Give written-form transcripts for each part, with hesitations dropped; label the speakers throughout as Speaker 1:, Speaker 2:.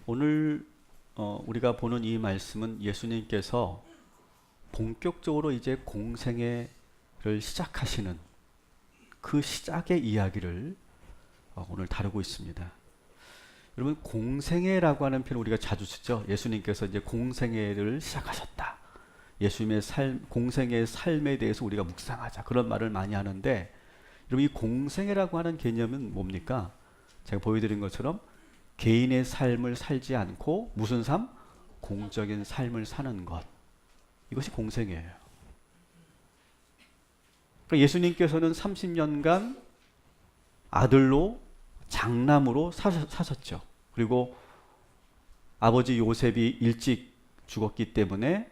Speaker 1: 오늘 우리가 보는 이 말씀은 예수님께서 본격적으로 이제 공생애를 시작하시는 그 시작의 이야기를 오늘 다루고 있습니다. 여러분, 공생애라고 하는 표현 우리가 자주 쓰죠. 예수님께서 이제 공생애를 시작하셨다. 예수님의 공생애의 삶에 대해서 우리가 묵상하자. 그런 말을 많이 하는데, 여러분, 이 공생애라고 하는 개념은 뭡니까? 제가 보여드린 것처럼 개인의 삶을 살지 않고 무슨 삶? 공적인 삶을 사는 것. 이것이 공생애예요. 그러니까 예수님께서는 30년간 아들로 장남으로 사셨죠. 그리고 아버지 요셉이 일찍 죽었기 때문에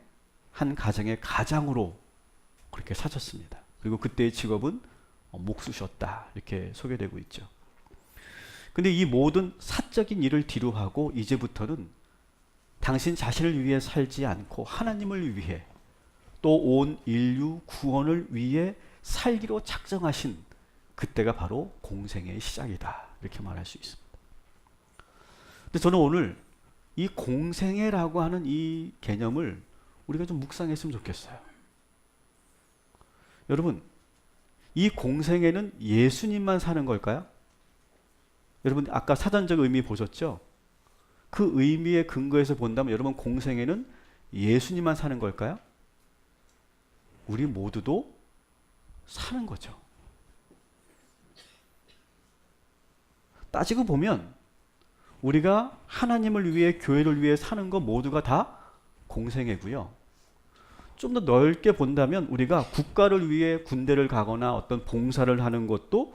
Speaker 1: 한 가정의 가장으로 그렇게 사셨습니다. 그리고 그때의 직업은 목수셨다, 이렇게 소개되고 있죠. 근데 이 모든 사적인 일을 뒤로하고 이제부터는 당신 자신을 위해 살지 않고 하나님을 위해 또 온 인류 구원을 위해 살기로 작정하신 그때가 바로 공생애의 시작이다, 이렇게 말할 수 있습니다. 근데 저는 오늘 이 공생애라고 하는 이 개념을 우리가 좀 묵상했으면 좋겠어요. 여러분, 이 공생애는 예수님만 사는 걸까요? 여러분, 아까 사전적 의미 보셨죠? 그 의미의 근거에서 본다면 여러분, 공생애는 예수님만 사는 걸까요? 우리 모두도 사는 거죠. 따지고 보면 우리가 하나님을 위해, 교회를 위해 사는 것 모두가 다 공생애고요. 좀 더 넓게 본다면 우리가 국가를 위해 군대를 가거나 어떤 봉사를 하는 것도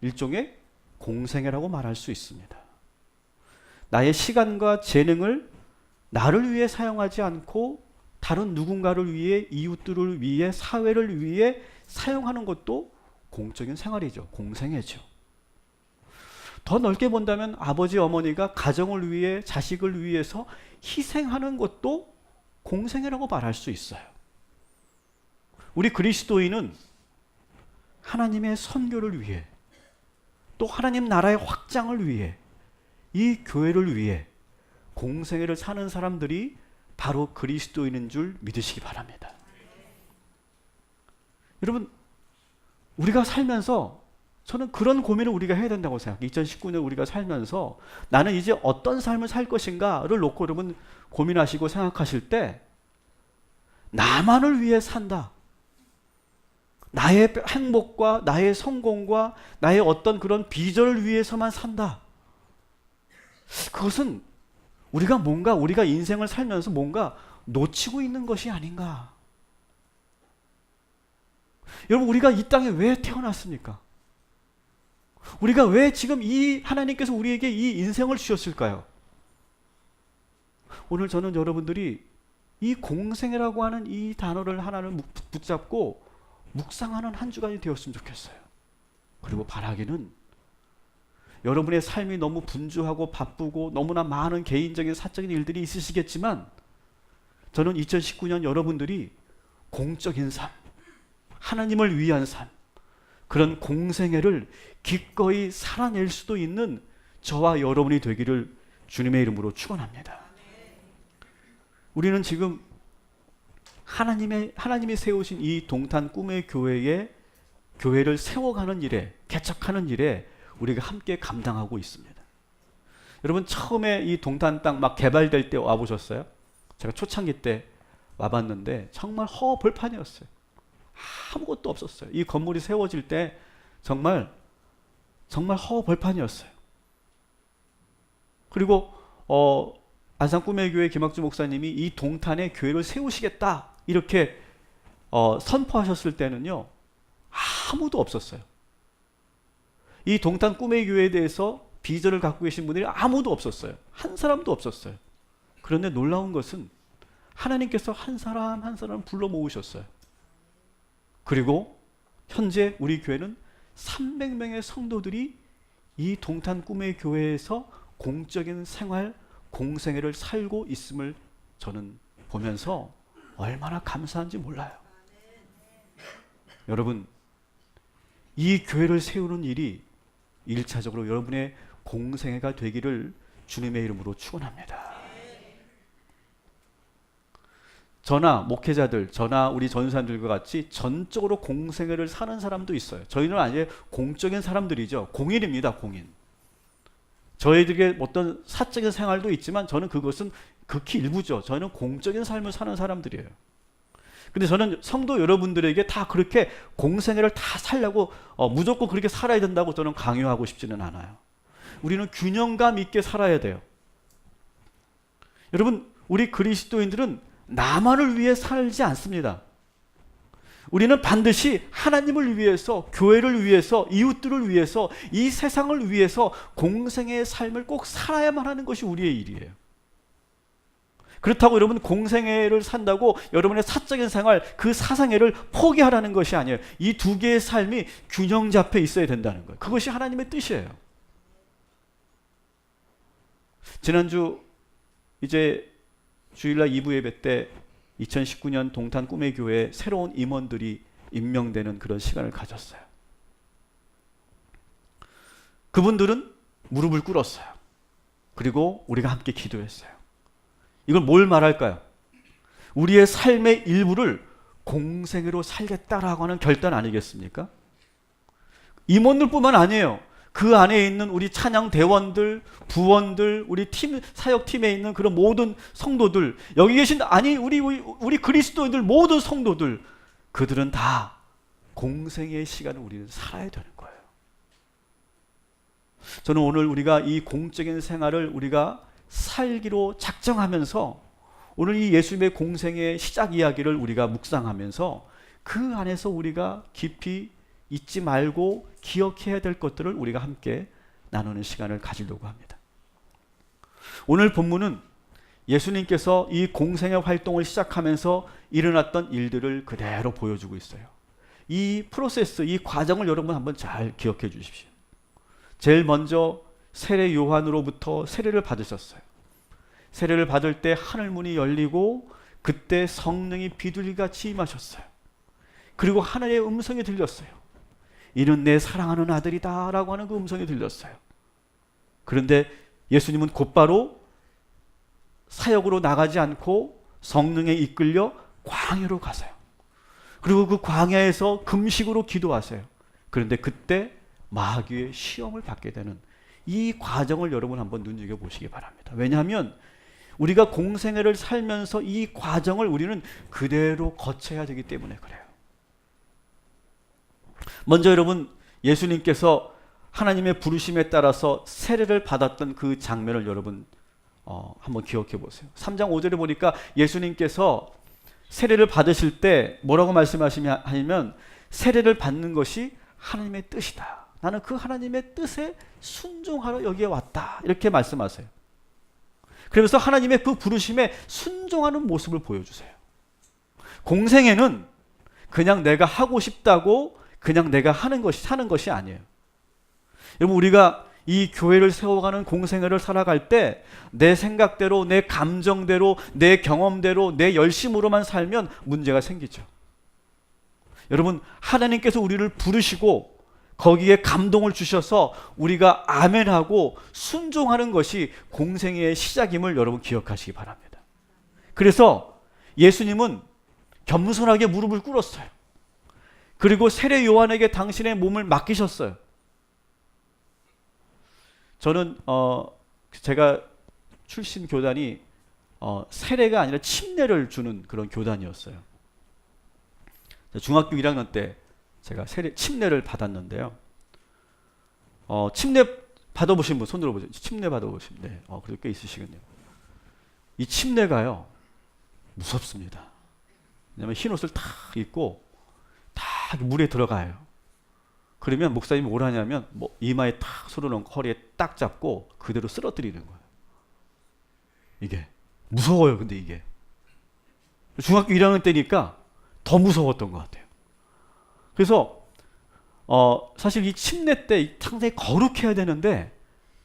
Speaker 1: 일종의 공생애라고 말할 수 있습니다. 나의 시간과 재능을 나를 위해 사용하지 않고 다른 누군가를 위해, 이웃들을 위해, 사회를 위해 사용하는 것도 공적인 생활이죠. 공생애죠. 더 넓게 본다면 아버지, 어머니가 가정을 위해, 자식을 위해서 희생하는 것도 공생애라고 말할 수 있어요. 우리 그리스도인은 하나님의 선교를 위해, 또 하나님 나라의 확장을 위해, 이 교회를 위해 공생애를 사는 사람들이 바로 그리스도인인 줄 믿으시기 바랍니다. 여러분, 우리가 살면서 저는 그런 고민을 우리가 해야 된다고 생각해요. 2019년 우리가 살면서 나는 이제 어떤 삶을 살 것인가를 놓고 여러분 고민하시고 생각하실 때, 나만을 위해 산다, 나의 행복과 나의 성공과 나의 어떤 그런 비전을 위해서만 산다, 그것은 우리가 인생을 살면서 뭔가 놓치고 있는 것이 아닌가. 여러분, 우리가 이 땅에 왜 태어났습니까? 우리가 왜 지금 이 하나님께서 우리에게 이 인생을 주셨을까요? 오늘 저는 여러분들이 이 공생애라고 하는 이 단어를 하나를 붙잡고 묵상하는 한 주간이 되었으면 좋겠어요. 그리고 바라기는 여러분의 삶이 너무 분주하고 바쁘고 너무나 많은 개인적인 사적인 일들이 있으시겠지만, 저는 2019년 여러분들이 공적인 삶, 하나님을 위한 삶, 그런 공생애를 기꺼이 살아낼 수도 있는 저와 여러분이 되기를 주님의 이름으로 축원합니다. 우리는 지금 하나님이 세우신 이 동탄 꿈의 교회를 세워가는 일에, 개척하는 일에 우리가 함께 감당하고 있습니다. 여러분, 처음에 이 동탄 땅 막 개발될 때 와보셨어요? 제가 초창기 때 와봤는데 정말 허벌판이었어요. 아무것도 없었어요. 이 건물이 세워질 때 정말 허벌판이었어요. 그리고 안산 꿈의 교회 김학주 목사님이 이 동탄에 교회를 세우시겠다, 이렇게 선포하셨을 때는요, 아무도 없었어요. 이 동탄 꿈의 교회에 대해서 비전을 갖고 계신 분들이 아무도 없었어요. 한 사람도 없었어요. 그런데 놀라운 것은 하나님께서 한 사람 한 사람 불러 모으셨어요. 그리고 현재 우리 교회는 300명의 성도들이 이 동탄 꿈의 교회에서 공적인 생활, 공생애를 살고 있음을 저는 보면서 얼마나 감사한지 몰라요. 여러분, 이 교회를 세우는 일이 1차적으로 여러분의 공생애가 되기를 주님의 이름으로 축원합니다. 저나 목회자들, 저나 우리 전사님들과 같이 전적으로 공생애를 사는 사람도 있어요. 저희는 아예 공적인 사람들이죠. 공인입니다. 공인. 저희들에게 어떤 사적인 생활도 있지만 저는 그것은 극히 일부죠. 저희는 공적인 삶을 사는 사람들이에요. 근데 저는 성도 여러분들에게 다 그렇게 공생애를 다 살려고 무조건 그렇게 살아야 된다고 저는 강요하고 싶지는 않아요. 우리는 균형감 있게 살아야 돼요. 여러분, 우리 그리스도인들은 나만을 위해 살지 않습니다. 우리는 반드시 하나님을 위해서, 교회를 위해서, 이웃들을 위해서, 이 세상을 위해서 공생애의 삶을 꼭 살아야만 하는 것이 우리의 일이에요. 그렇다고 여러분 공생애를 산다고 여러분의 사적인 생활, 그 사상애를 포기하라는 것이 아니에요. 이 두 개의 삶이 균형 잡혀 있어야 된다는 거예요. 그것이 하나님의 뜻이에요. 지난주 이제 주일날 2부 예배 때 2019년 동탄 꿈의 교회에 새로운 임원들이 임명되는 그런 시간을 가졌어요. 그분들은 무릎을 꿇었어요. 그리고 우리가 함께 기도했어요. 이걸 뭘 말할까요? 우리의 삶의 일부를 공생애로 살겠다라고 하는 결단 아니겠습니까? 임원들뿐만 아니에요. 그 안에 있는 우리 찬양 대원들, 부원들, 우리 팀, 사역팀에 있는 그런 모든 성도들, 여기 계신 우리 그리스도인들 모든 성도들, 그들은 다 공생애의 시간을 우리는 살아야 되는 거예요. 저는 오늘 우리가 이 공적인 생활을 우리가 살기로 작정하면서 오늘 이 예수님의 공생의 시작 이야기를 우리가 묵상하면서 그 안에서 우리가 깊이 잊지 말고 기억해야 될 것들을 우리가 함께 나누는 시간을 가지려고 합니다. 오늘 본문은 예수님께서 이 공생의 활동을 시작하면서 일어났던 일들을 그대로 보여주고 있어요. 이 프로세스, 이 과정을 여러분 한번 잘 기억해 주십시오. 제일 먼저 세례 요한으로부터 세례를 받으셨어요. 세례를 받을 때 하늘문이 열리고 그때 성령이 비둘기같이 임하셨어요. 그리고 하늘의 음성이 들렸어요. 이는 내 사랑하는 아들이다 라고 하는 그 음성이 들렸어요. 그런데 예수님은 곧바로 사역으로 나가지 않고 성령에 이끌려 광야로 가세요. 그리고 그 광야에서 금식으로 기도하세요. 그런데 그때 마귀의 시험을 받게 되는 이 과정을 여러분 한번 눈여겨보시기 바랍니다. 왜냐하면 우리가 공생애를 살면서 이 과정을 우리는 그대로 거쳐야 되기 때문에 그래요. 먼저 여러분, 예수님께서 하나님의 부르심에 따라서 세례를 받았던 그 장면을 여러분 한번 기억해 보세요. 3장 5절에 보니까 예수님께서 세례를 받으실 때 뭐라고 말씀하시냐면 세례를 받는 것이 하나님의 뜻이다. 나는 그 하나님의 뜻에 순종하러 여기에 왔다. 이렇게 말씀하세요. 그러면서 하나님의 그 부르심에 순종하는 모습을 보여주세요. 공생애는 그냥 내가 하고 싶다고 그냥 내가 하는 것이 사는 것이 아니에요. 여러분, 우리가 이 교회를 세워가는 공생애를 살아갈 때 내 생각대로, 내 감정대로, 내 경험대로, 내 열심으로만 살면 문제가 생기죠. 여러분, 하나님께서 우리를 부르시고 거기에 감동을 주셔서 우리가 아멘하고 순종하는 것이 공생애의 시작임을 여러분 기억하시기 바랍니다. 그래서 예수님은 겸손하게 무릎을 꿇었어요. 그리고 세례 요한에게 당신의 몸을 맡기셨어요. 저는 제가 출신 교단이 세례가 아니라 침례를 주는 그런 교단이었어요. 중학교 1학년 때 제가 침례를 받았는데요. 침례 받아보신 분 손 들어보세요. 침례 받아보신 분. 네, 그래도 꽤 있으시겠네요. 이 침례가요, 무섭습니다. 왜냐하면 흰 옷을 탁 입고 딱 물에 들어가요. 그러면 목사님이 뭘 하냐면 이마에 탁 손을 얹고 허리에 딱 잡고 그대로 쓰러뜨리는 거예요. 이게 무서워요. 근데 이게 중학교 1학년 때니까 더 무서웠던 것 같아요. 그래서 사실 이 침례 때 상당히 거룩해야 되는데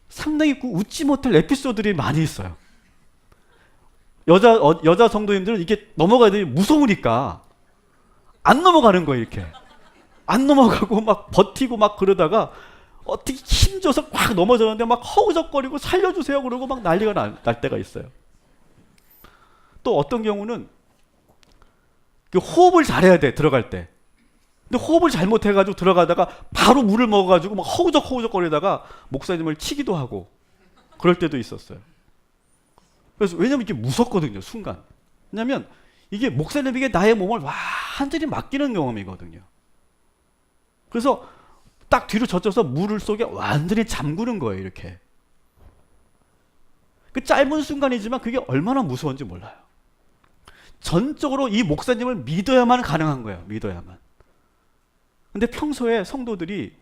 Speaker 1: 상당히 웃지 못할 에피소드들이 많이 있어요. 여자 성도님들은 이게 넘어가야 되니 무서우니까 안 넘어가는 거예요. 이렇게 안 넘어가고 막 버티고 막 그러다가 어떻게 힘줘서 막 넘어졌는데 막 허우적거리고 살려주세요 그러고 막 난리가 날 때가 있어요. 또 어떤 경우는 호흡을 잘해야 돼, 들어갈 때. 근데 호흡을 잘못해가지고 들어가다가 바로 물을 먹어가지고 막 허우적거리다가 목사님을 치기도 하고 그럴 때도 있었어요. 그래서 왜냐면 이게 무섭거든요, 순간. 왜냐면 이게 목사님에게 나의 몸을 완전히 맡기는 경험이거든요. 그래서 딱 뒤로 젖혀서 물 속에 완전히 잠그는 거예요, 이렇게. 그 짧은 순간이지만 그게 얼마나 무서운지 몰라요. 전적으로 이 목사님을 믿어야만 가능한 거예요, 믿어야만. 근데 평소에 성도들이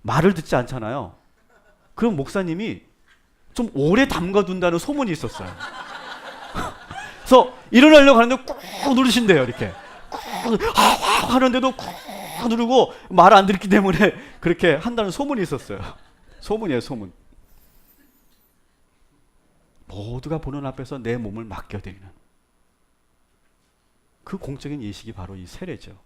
Speaker 1: 말을 듣지 않잖아요. 그럼 목사님이 좀 오래 담가둔다는 소문이 있었어요. 그래서 일어나려고 하는데 꾹 누르신대요, 이렇게. 꾹 하는데도 꾹 누르고 말 안 듣기 때문에 그렇게 한다는 소문이 있었어요. 소문이에요, 소문. 모두가 보는 앞에서 내 몸을 맡겨드리는 그 공적인 예식이 바로 이 세례죠.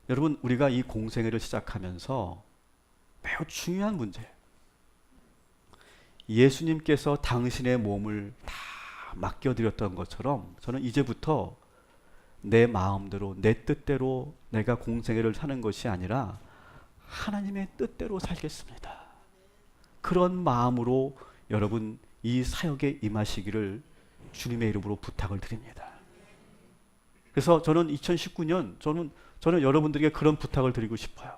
Speaker 1: 여러분, 우리가 이 공생애를 시작하면서 매우 중요한 문제예요. 예수님께서 당신의 몸을 다 맡겨드렸던 것처럼 저는 이제부터 내 마음대로 내 뜻대로 내가 공생애를 사는 것이 아니라 하나님의 뜻대로 살겠습니다. 그런 마음으로 여러분 이 사역에 임하시기를 주님의 이름으로 부탁을 드립니다. 그래서 저는 2019년 저는 여러분들에게 그런 부탁을 드리고 싶어요.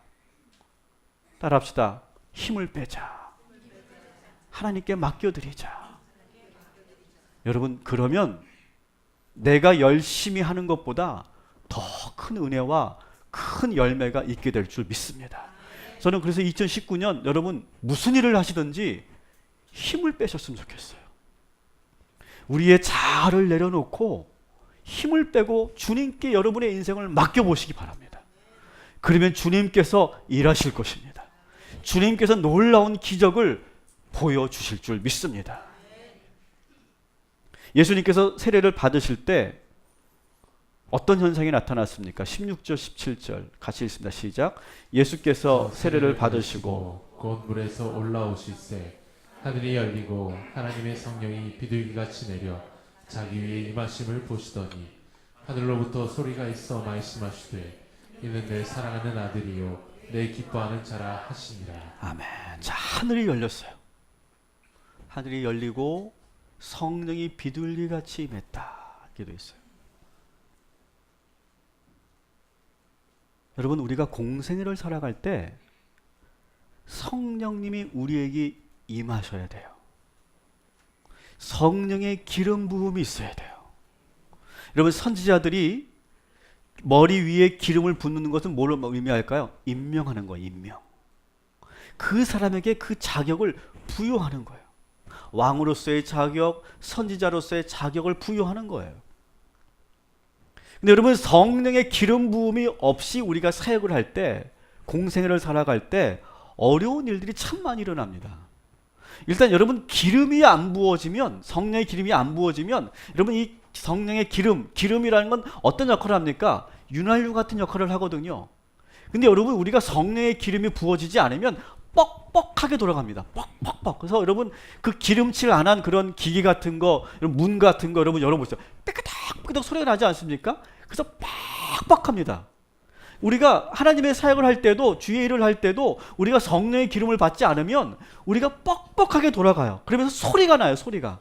Speaker 1: 따라합시다. 힘을 빼자. 하나님께 맡겨드리자. 여러분, 그러면 내가 열심히 하는 것보다 더 큰 은혜와 큰 열매가 있게 될 줄 믿습니다. 저는 그래서 2019년 여러분 무슨 일을 하시든지 힘을 빼셨으면 좋겠어요. 우리의 자아를 내려놓고 힘을 빼고 주님께 여러분의 인생을 맡겨보시기 바랍니다. 그러면 주님께서 일하실 것입니다. 주님께서 놀라운 기적을 보여주실 줄 믿습니다. 예수님께서 세례를 받으실 때 어떤 현상이 나타났습니까? 16절, 17절 같이 읽습니다. 시작. 예수께서 세례를 받으시고
Speaker 2: 곧 물에서 올라오실새 하늘이 열리고 하나님의 성령이 비둘기같이 내려 자기 위에 임하심을 보시더니 하늘로부터 소리가 있어 말씀하시되 이는 내 사랑하는 아들이요 내 기뻐하는 자라 하시니라.
Speaker 1: 아멘. 자, 하늘이 열렸어요. 하늘이 열리고 성령이 비둘기같이 임했다. 기도 있어요. 여러분, 우리가 공생애를 살아갈 때 성령님이 우리에게 임하셔야 돼요. 성령의 기름 부음이 있어야 돼요. 여러분, 선지자들이 머리 위에 기름을 붓는 것은 뭘 의미할까요? 임명하는 거예요. 임명. 그 사람에게 그 자격을 부여하는 거예요. 왕으로서의 자격, 선지자로서의 자격을 부여하는 거예요. 근데 여러분, 성령의 기름 부음이 없이 우리가 사역을 할 때, 공생애를 살아갈 때 어려운 일들이 참 많이 일어납니다. 일단 여러분, 기름이 안 부어지면, 성령의 기름이 안 부어지면, 여러분 이 성령의 기름이라는 건 어떤 역할을 합니까? 윤활유 같은 역할을 하거든요. 근데 여러분, 우리가 성령의 기름이 부어지지 않으면 뻑뻑하게 돌아갑니다. 뻑뻑뻑. 그래서 여러분, 그 기름칠 안 한 그런 기계 같은 거, 문 같은 거 여러분 열어보세요. 삐끄덕삐끄덕 소리가 나지 않습니까? 그래서 뻑뻑합니다. 우리가 하나님의 사역을 할 때도, 주의 일을 할 때도 우리가 성령의 기름을 받지 않으면 우리가 뻑뻑하게 돌아가요. 그러면서 소리가 나요, 소리가.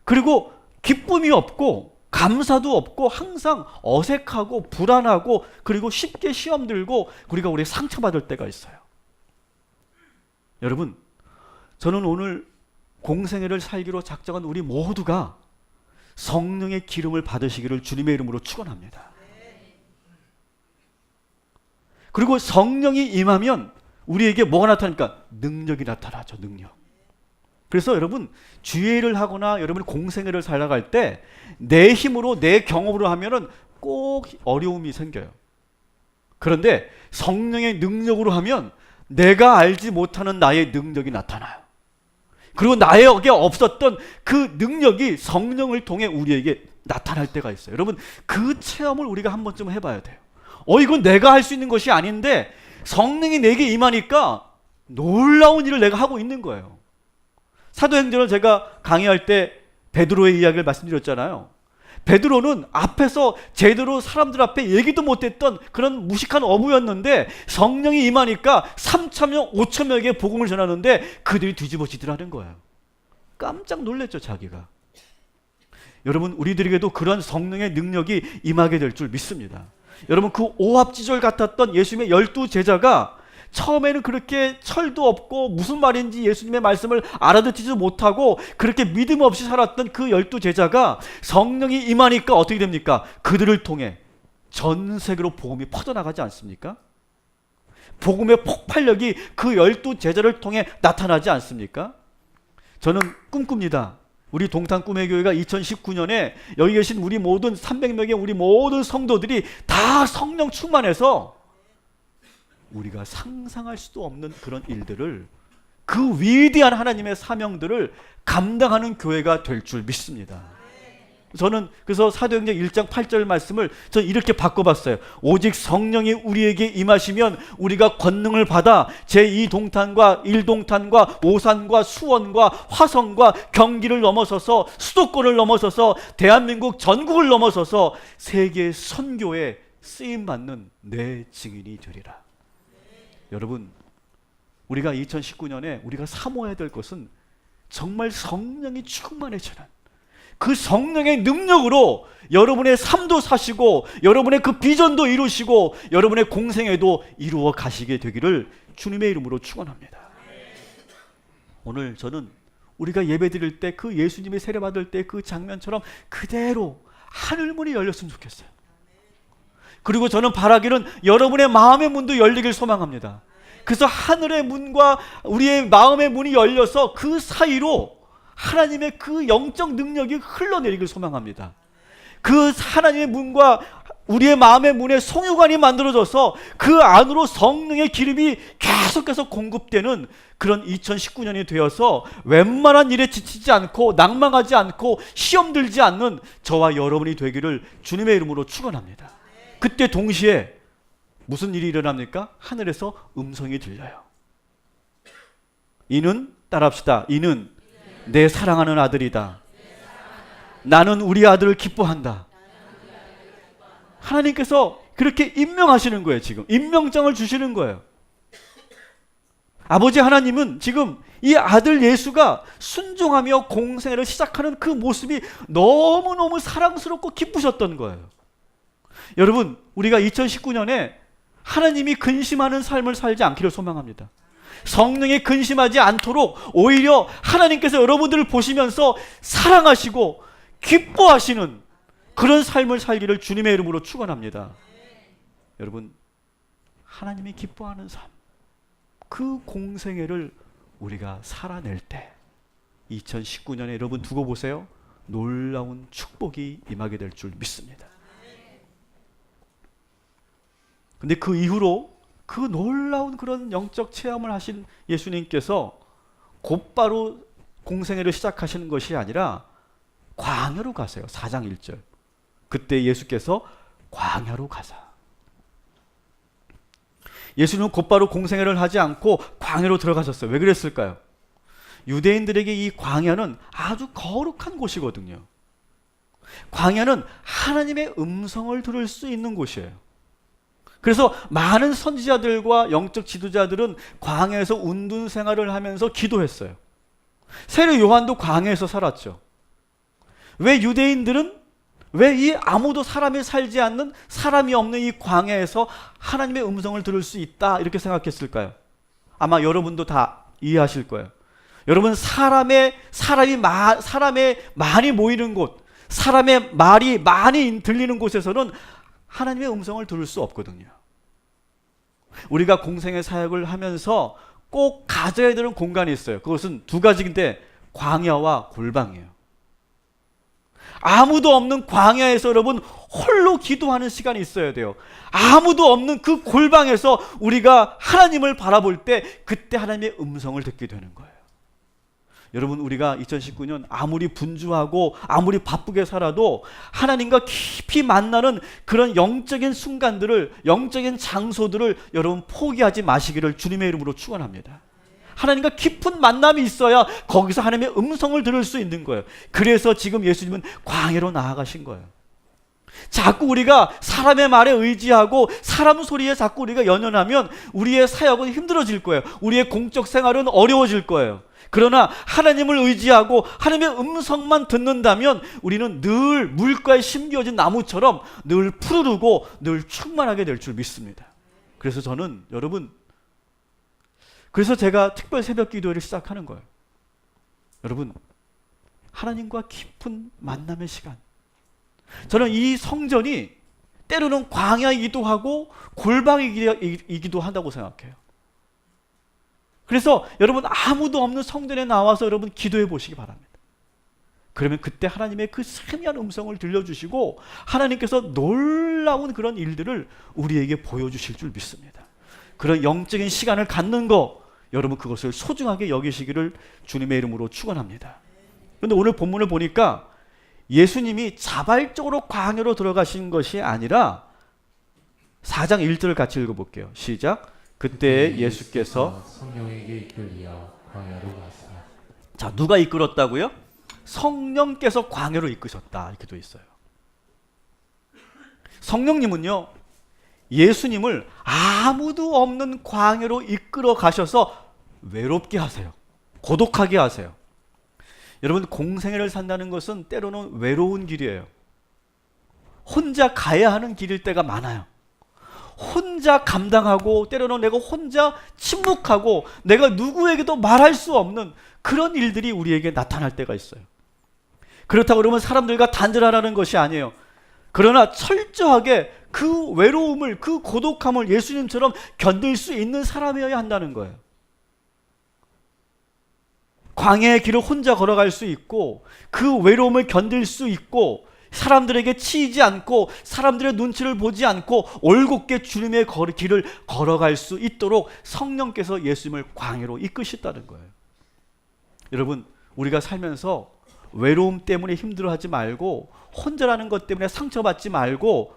Speaker 1: 그리고 기쁨이 없고 감사도 없고 항상 어색하고 불안하고 그리고 쉽게 시험 들고 우리가 상처받을 때가 있어요. 여러분, 저는 오늘 공생애를 살기로 작정한 우리 모두가 성령의 기름을 받으시기를 주님의 이름으로 축원합니다. 그리고 성령이 임하면 우리에게 뭐가 나타납니까? 능력이 나타나죠, 능력. 그래서 여러분, 주의 일을 하거나 여러분이 공생애를 살아갈 때 내 힘으로 내 경험으로 하면은 꼭 어려움이 생겨요. 그런데 성령의 능력으로 하면 내가 알지 못하는 나의 능력이 나타나요. 그리고 나에게 없었던 그 능력이 성령을 통해 우리에게 나타날 때가 있어요. 여러분, 그 체험을 우리가 한 번쯤 해봐야 돼요. 이건 내가 할 수 있는 것이 아닌데 성령이 내게 임하니까 놀라운 일을 내가 하고 있는 거예요. 사도행전을 제가 강의할 때 베드로의 이야기를 말씀드렸잖아요. 베드로는 앞에서 제대로 사람들 앞에 얘기도 못했던 그런 무식한 어부였는데 성령이 임하니까 3,000명, 5,000명에게 복음을 전하는데 그들이 뒤집어지더라는 거예요. 깜짝 놀랐죠, 자기가. 여러분, 우리들에게도 그런 성령의 능력이 임하게 될 줄 믿습니다. 여러분, 그 오합지졸 같았던 예수님의 12 제자가 처음에는 그렇게 철도 없고 무슨 말인지 예수님의 말씀을 알아듣지도 못하고 그렇게 믿음 없이 살았던 그 12 제자가 성령이 임하니까 어떻게 됩니까? 그들을 통해 전 세계로 복음이 퍼져나가지 않습니까? 복음의 폭발력이 그 12 제자를 통해 나타나지 않습니까? 저는 꿈꿉니다. 우리 동탄 꿈의 교회가 2019년에 여기 계신 우리 모든 300명의 우리 모든 성도들이 다 성령 충만해서 우리가 상상할 수도 없는 그런 일들을, 그 위대한 하나님의 사명들을 감당하는 교회가 될 줄 믿습니다. 저는 그래서 사도행전 1장 8절 말씀을 저는 이렇게 바꿔봤어요. 오직 성령이 우리에게 임하시면 우리가 권능을 받아 제2동탄과 1동탄과 오산과 수원과 화성과 경기를 넘어서서 수도권을 넘어서서 대한민국 전국을 넘어서서 세계 선교에 쓰임받는 내 증인이 되리라. 여러분, 우리가 2019년에 우리가 사모해야 될 것은 정말 성령이 충만해지는 그 성령의 능력으로 여러분의 삶도 사시고 여러분의 그 비전도 이루시고 여러분의 공생애도 이루어 가시게 되기를 주님의 이름으로 축원합니다. 오늘 저는 우리가 예배 드릴 때 그 예수님이 세례받을 때 그 장면처럼 그대로 하늘문이 열렸으면 좋겠어요. 그리고 저는 바라기는 여러분의 마음의 문도 열리길 소망합니다. 그래서 하늘의 문과 우리의 마음의 문이 열려서 그 사이로 하나님의 그 영적 능력이 흘러내리길 소망합니다. 그 하나님의 문과 우리의 마음의 문에 송유관이 만들어져서 그 안으로 성령의 기름이 계속해서 공급되는 그런 2019년이 되어서 웬만한 일에 지치지 않고 낭망하지 않고 시험 들지 않는 저와 여러분이 되기를 주님의 이름으로 축원합니다. 그때 동시에 무슨 일이 일어납니까? 하늘에서 음성이 들려요. 이는 따라합시다. 이는 내 사랑하는 아들이다. 나는 우리 아들을 기뻐한다. 하나님께서 그렇게 임명하시는 거예요. 지금 임명장을 주시는 거예요. 아버지 하나님은 지금 이 아들 예수가 순종하며 공생애를 시작하는 그 모습이 너무너무 사랑스럽고 기쁘셨던 거예요. 여러분, 우리가 2019년에 하나님이 근심하는 삶을 살지 않기를 소망합니다. 성령에 근심하지 않도록 오히려 하나님께서 여러분들을 보시면서 사랑하시고 기뻐하시는 그런 삶을 살기를 주님의 이름으로 축원합니다. 여러분, 하나님이 기뻐하는 삶, 그 공생애를 우리가 살아낼 때 2019년에 여러분 두고 보세요. 놀라운 축복이 임하게 될 줄 믿습니다. 근데 그 이후로 그 놀라운 그런 영적 체험을 하신 예수님께서 곧바로 공생애를 시작하시는 것이 아니라 광야로 가세요. 4장 1절. 그때 예수께서 광야로 가사. 예수님은 곧바로 공생애를 하지 않고 광야로 들어가셨어요. 왜 그랬을까요? 유대인들에게 이 광야는 아주 거룩한 곳이거든요. 광야는 하나님의 음성을 들을 수 있는 곳이에요. 그래서 많은 선지자들과 영적 지도자들은 광야에서 운둔 생활을 하면서 기도했어요. 세례 요한도 광야에서 살았죠. 왜 유대인들은 왜 이 아무도 사람이 살지 않는 사람이 없는 이 광야에서 하나님의 음성을 들을 수 있다 이렇게 생각했을까요? 아마 여러분도 다 이해하실 거예요. 여러분, 사람의 많이 모이는 곳, 사람의 말이 많이 들리는 곳에서는 하나님의 음성을 들을 수 없거든요. 우리가 공생의 사역을 하면서 꼭 가져야 되는 공간이 있어요. 그것은 두 가지인데 광야와 골방이에요. 아무도 없는 광야에서 여러분 홀로 기도하는 시간이 있어야 돼요. 아무도 없는 그 골방에서 우리가 하나님을 바라볼 때 그때 하나님의 음성을 듣게 되는 거예요. 여러분, 우리가 2019년 아무리 분주하고 아무리 바쁘게 살아도 하나님과 깊이 만나는 그런 영적인 순간들을, 영적인 장소들을 여러분 포기하지 마시기를 주님의 이름으로 축원합니다. 하나님과 깊은 만남이 있어야 거기서 하나님의 음성을 들을 수 있는 거예요. 그래서 지금 예수님은 광야로 나아가신 거예요. 자꾸 우리가 사람의 말에 의지하고 사람 소리에 자꾸 우리가 연연하면 우리의 사역은 힘들어질 거예요. 우리의 공적 생활은 어려워질 거예요. 그러나 하나님을 의지하고 하나님의 음성만 듣는다면 우리는 늘 물가에 심겨진 나무처럼 늘 푸르르고 늘 충만하게 될 줄 믿습니다. 그래서 저는 여러분, 그래서 제가 특별 새벽 기도를 시작하는 거예요. 여러분, 하나님과 깊은 만남의 시간. 저는 이 성전이 때로는 광야이기도 하고 골방이기도 한다고 생각해요. 그래서 여러분, 아무도 없는 성전에 나와서 여러분 기도해 보시기 바랍니다. 그러면 그때 하나님의 그 세미한 음성을 들려주시고 하나님께서 놀라운 그런 일들을 우리에게 보여주실 줄 믿습니다. 그런 영적인 시간을 갖는 거, 여러분 그것을 소중하게 여기시기를 주님의 이름으로 축원합니다. 그런데 오늘 본문을 보니까 예수님이 자발적으로 광야로 들어가신 것이 아니라 4장 1절을 같이 읽어볼게요. 시작. 그때 예수께서
Speaker 2: 성령에게 이끌리어 광야로 가시니.
Speaker 1: 자, 누가 이끌었다고요? 성령께서 광야로 이끄셨다, 이렇게 돼 있어요. 성령님은요, 예수님을 아무도 없는 광야로 이끌어 가셔서 외롭게 하세요. 고독하게 하세요. 여러분, 공생애를 산다는 것은 때로는 외로운 길이에요. 혼자 가야 하는 길일 때가 많아요. 혼자 감당하고 때로는 내가 혼자 침묵하고 내가 누구에게도 말할 수 없는 그런 일들이 우리에게 나타날 때가 있어요. 그렇다고 그러면 사람들과 단절하라는 것이 아니에요. 그러나 철저하게 그 외로움을, 그 고독함을 예수님처럼 견딜 수 있는 사람이어야 한다는 거예요. 광야의 길을 혼자 걸어갈 수 있고 그 외로움을 견딜 수 있고 사람들에게 치이지 않고 사람들의 눈치를 보지 않고 올곧게 주님의 길을 걸어갈 수 있도록 성령께서 예수님을 광야로 이끄셨다는 거예요. 여러분, 우리가 살면서 외로움 때문에 힘들어하지 말고 혼자라는 것 때문에 상처받지 말고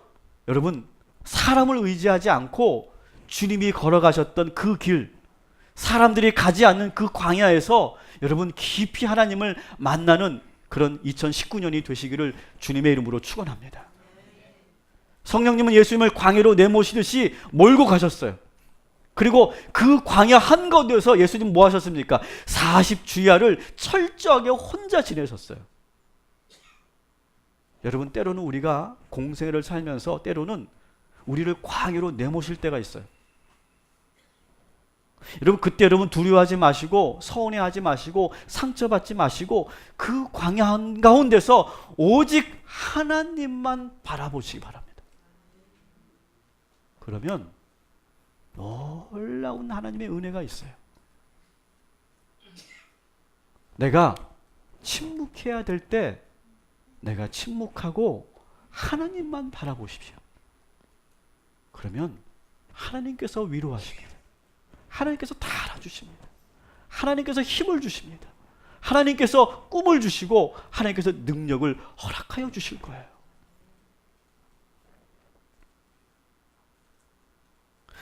Speaker 1: 여러분, 사람을 의지하지 않고 주님이 걸어가셨던 그 길, 사람들이 가지 않는 그 광야에서 여러분 깊이 하나님을 만나는 그런 2019년이 되시기를 주님의 이름으로 축원합니다. 성령님은 예수님을 광야로 내모시듯이 몰고 가셨어요. 그리고 그 광야 한가운데서 예수님 뭐 하셨습니까? 40주야를 철저하게 혼자 지내셨어요. 여러분, 때로는 우리가 공생애를 살면서 때로는 우리를 광야로 내모실 때가 있어요. 여러분, 그때 여러분 두려워하지 마시고 서운해하지 마시고 상처받지 마시고 그 광야 한가운데서 오직 하나님만 바라보시기 바랍니다. 그러면 놀라운 하나님의 은혜가 있어요. 내가 침묵해야 될 때 내가 침묵하고 하나님만 바라보십시오. 그러면 하나님께서 위로하십니다. 하나님께서 다 알아주십니다. 하나님께서 힘을 주십니다. 하나님께서 꿈을 주시고 하나님께서 능력을 허락하여 주실 거예요.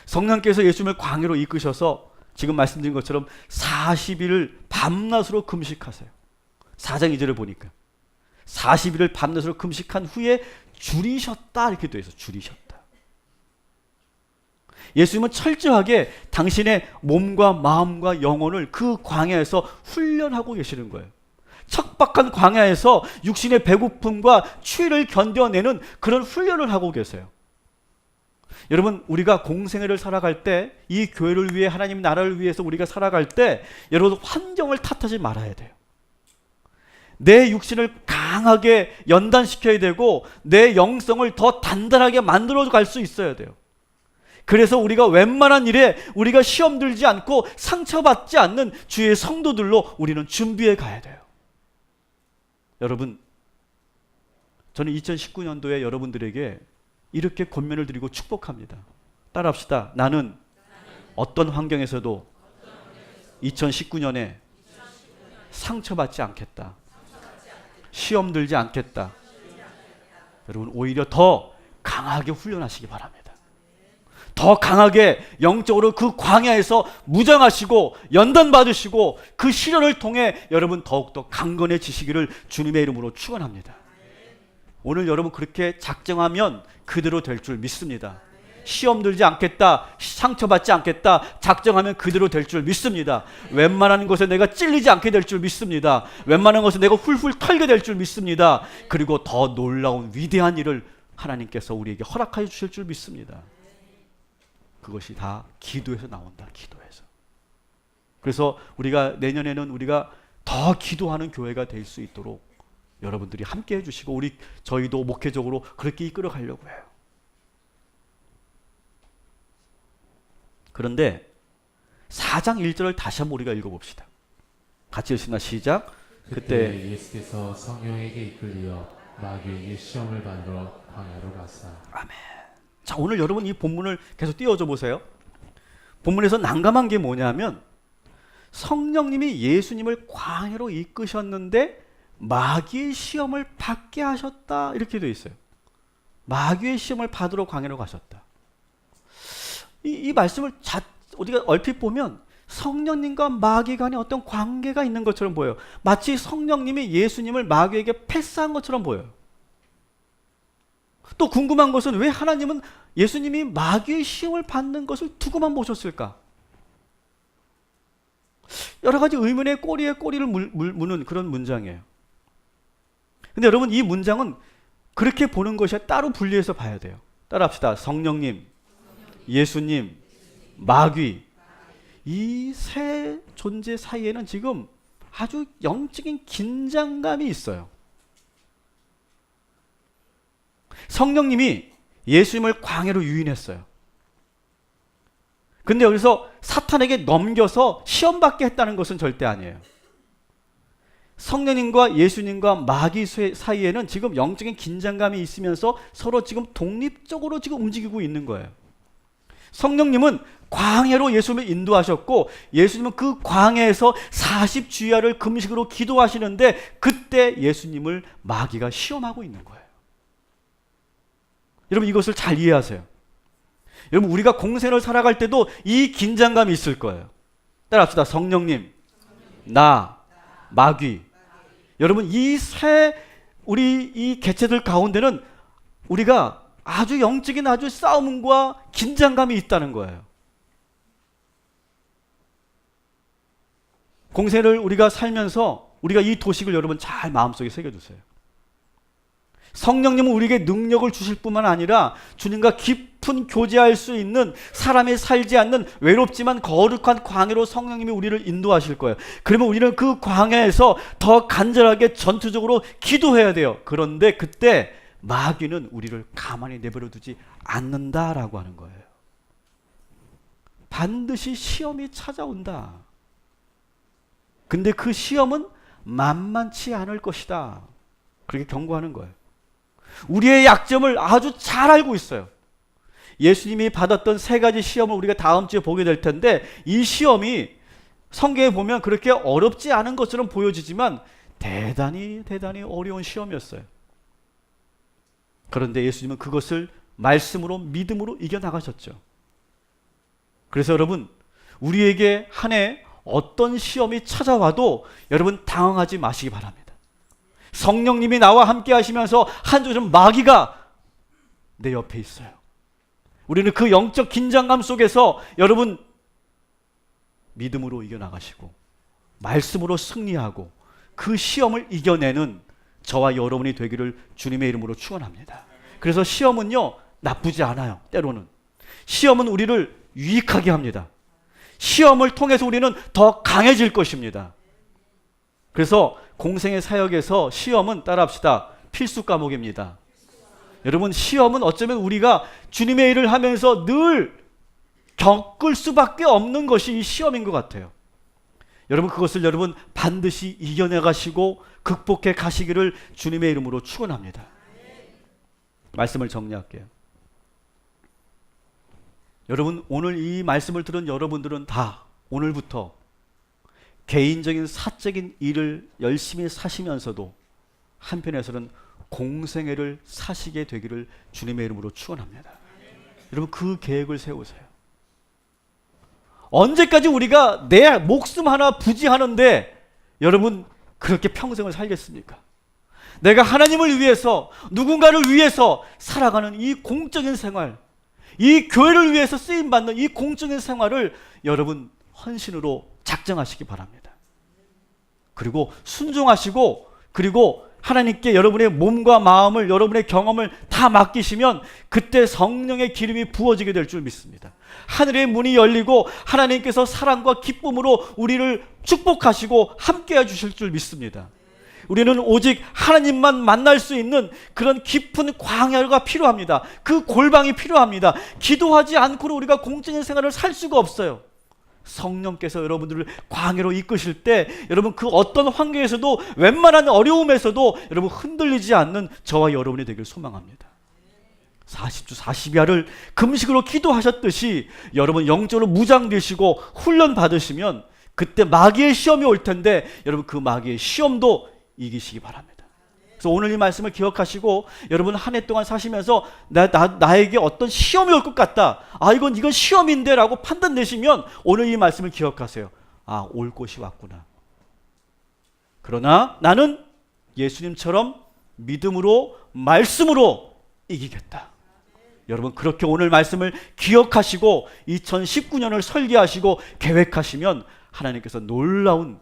Speaker 1: 성령께서 예수님을 광야로 이끄셔서 지금 말씀드린 것처럼 40일을 밤낮으로 금식하세요. 4장 2절을 보니까 40일을 밤낮으로 금식한 후에 줄이셨다, 이렇게 되어 있어요. 줄이셨다. 예수님은 철저하게 당신의 몸과 마음과 영혼을 그 광야에서 훈련하고 계시는 거예요. 척박한 광야에서 육신의 배고픔과 추위를 견뎌내는 그런 훈련을 하고 계세요. 여러분, 우리가 공생애를 살아갈 때, 이 교회를 위해 하나님 나라를 위해서 우리가 살아갈 때 여러분 환경을 탓하지 말아야 돼요. 내 육신을 강하게 연단시켜야 되고 내 영성을 더 단단하게 만들어 갈 수 있어야 돼요. 그래서 우리가 웬만한 일에 우리가 시험 들지 않고 상처받지 않는 주의 성도들로 우리는 준비해 가야 돼요. 여러분, 저는 2019년도에 여러분들에게 이렇게 권면을 드리고 축복합니다. 따라합시다. 나는 어떤 환경에서도 2019년에 상처받지 않겠다. 시험 들지 않겠다. 여러분 오히려 더 강하게 훈련하시기 바랍니다. 더 강하게 영적으로 그 광야에서 무장하시고 연단 받으시고 그 시련을 통해 여러분 더욱더 강건해지시기를 주님의 이름으로 축원합니다. 오늘 여러분 그렇게 작정하면 그대로 될 줄 믿습니다. 시험 들지 않겠다, 상처받지 않겠다 작정하면 그대로 될 줄 믿습니다. 웬만한 것에 내가 찔리지 않게 될 줄 믿습니다. 웬만한 것에 내가 훌훌 털게 될 줄 믿습니다. 그리고 더 놀라운 위대한 일을 하나님께서 우리에게 허락하여 주실 줄 믿습니다. 그것이 다 기도에서 나온다. 기도에서. 그래서 우리가 내년에는 우리가 더 기도하는 교회가 될 수 있도록 여러분들이 함께 해주시고 저희도 목회적으로 그렇게 이끌어 가려고 해요. 그런데 4장 1절을 다시 한번 우리가 읽어봅시다. 같이 읽습니다. 시작.
Speaker 2: 그때 예수께서 성령에게 이끌려 마귀에게 시험을 받으러 광야로 가사.
Speaker 1: 아멘. 자, 오늘 여러분 이 본문을 계속 띄워줘 보세요. 본문에서 난감한 게 뭐냐면 성령님이 예수님을 광야로 이끄셨는데 마귀의 시험을 받게 하셨다 이렇게 되어 있어요. 마귀의 시험을 받으러 광야로 가셨다. 이 말씀을 우리가 얼핏 보면 성령님과 마귀 간에 어떤 관계가 있는 것처럼 보여요. 마치 성령님이 예수님을 마귀에게 패스한 것처럼 보여요. 또 궁금한 것은 왜 하나님은 예수님이 마귀의 시험을 받는 것을 두고만 보셨을까? 여러 가지 의문의 꼬리에 꼬리를 무는 그런 문장이에요. 근데 여러분 이 문장은 그렇게 보는 것이 따로 분리해서 봐야 돼요. 따라합시다. 성령님, 예수님, 마귀 이 세 존재 사이에는 지금 아주 영적인 긴장감이 있어요. 성령님이 예수님을 광야로 유인했어요. 근데 여기서 사탄에게 넘겨서 시험받게 했다는 것은 절대 아니에요. 성령님과 예수님과 마귀 사이에는 지금 영적인 긴장감이 있으면서 서로 지금 독립적으로 지금 움직이고 있는 거예요. 성령님은 광야로 예수님을 인도하셨고 예수님은 그 광야에서 40주야를 금식으로 기도하시는데 그때 예수님을 마귀가 시험하고 있는 거예요. 여러분 이것을 잘 이해하세요. 여러분 우리가 공생을 살아갈 때도 이 긴장감이 있을 거예요. 따라합시다. 성령님, 나, 마귀. 여러분 우리 이 개체들 가운데는 우리가 아주 영적인 아주 싸움과 긴장감이 있다는 거예요. 공생을 우리가 살면서 우리가 이 도식을 여러분 잘 마음속에 새겨두세요. 성령님은 우리에게 능력을 주실 뿐만 아니라 주님과 깊은 교제할 수 있는 사람이 살지 않는 외롭지만 거룩한 광야로 성령님이 우리를 인도하실 거예요. 그러면 우리는 그 광야에서 더 간절하게 전투적으로 기도해야 돼요. 그런데 그때 마귀는 우리를 가만히 내버려 두지 않는다라고 하는 거예요. 반드시 시험이 찾아온다. 근데 그 시험은 만만치 않을 것이다. 그렇게 경고하는 거예요. 우리의 약점을 아주 잘 알고 있어요. 예수님이 받았던 3가지 시험을 우리가 다음 주에 보게 될 텐데 이 시험이 성경에 보면 그렇게 어렵지 않은 것처럼 보여지지만 대단히 어려운 시험이었어요. 그런데 예수님은 그것을 말씀으로 믿음으로 이겨나가셨죠. 그래서 여러분 우리에게 한 해 어떤 시험이 찾아와도 여러분 당황하지 마시기 바랍니다. 성령님이 나와 함께 하시면서 한 조준 마귀가 내 옆에 있어요. 우리는 그 영적 긴장감 속에서 여러분 믿음으로 이겨나가시고 말씀으로 승리하고 그 시험을 이겨내는 저와 여러분이 되기를 주님의 이름으로 축원합니다. 그래서 시험은요 나쁘지 않아요. 때로는 시험은 우리를 유익하게 합니다. 시험을 통해서 우리는 더 강해질 것입니다. 그래서 공생의 사역에서 시험은 따라합시다. 필수 과목입니다. 여러분 시험은 어쩌면 우리가 주님의 일을 하면서 늘 겪을 수밖에 없는 것이 이 시험인 것 같아요. 여러분 그것을 여러분 반드시 이겨내 가시고 극복해 가시기를 주님의 이름으로 축원합니다. 말씀을 정리할게요. 여러분 오늘 이 말씀을 들은 여러분들은 다 오늘부터 개인적인 사적인 일을 열심히 사시면서도 한편에서는 공생애를 사시게 되기를 주님의 이름으로 축원합니다. 여러분 그 계획을 세우세요. 언제까지 우리가 내 목숨 하나 부지하는데 여러분 그렇게 평생을 살겠습니까? 내가 하나님을 위해서 누군가를 위해서 살아가는 이 공적인 생활, 이 교회를 위해서 쓰임받는 이 공적인 생활을 여러분 헌신으로 작정하시기 바랍니다. 그리고 순종하시고 그리고 하나님께 여러분의 몸과 마음을 여러분의 경험을 다 맡기시면 그때 성령의 기름이 부어지게 될 줄 믿습니다. 하늘의 문이 열리고 하나님께서 사랑과 기쁨으로 우리를 축복하시고 함께해 주실 줄 믿습니다. 우리는 오직 하나님만 만날 수 있는 그런 깊은 광야가 필요합니다. 그 골방이 필요합니다. 기도하지 않고는 우리가 공적인 생활을 살 수가 없어요. 성령께서 여러분들을 광야로 이끄실 때 여러분 그 어떤 환경에서도 웬만한 어려움에서도 여러분 흔들리지 않는 저와 여러분이 되길 소망합니다. 40주 40야를 금식으로 기도하셨듯이 여러분 영적으로 무장되시고 훈련 받으시면 그때 마귀의 시험이 올 텐데 여러분 그 마귀의 시험도 이기시기 바랍니다. 그래서 오늘 이 말씀을 기억하시고 여러분 한 해 동안 사시면서 나에게 어떤 시험이 올 것 같다. 이건 시험인데 라고 판단 내시면 오늘 이 말씀을 기억하세요. 올 곳이 왔구나. 그러나 나는 예수님처럼 믿음으로 말씀으로 이기겠다. 여러분 그렇게 오늘 말씀을 기억하시고 2019년을 설계하시고 계획하시면 하나님께서 놀라운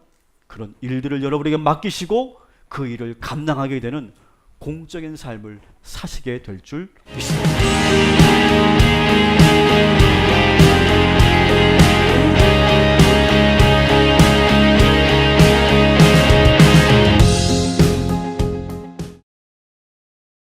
Speaker 1: 그런 일들을 여러분에게 맡기시고 그 일을 감당하게 되는 공적인 삶을 사시게 될 줄 믿습니다.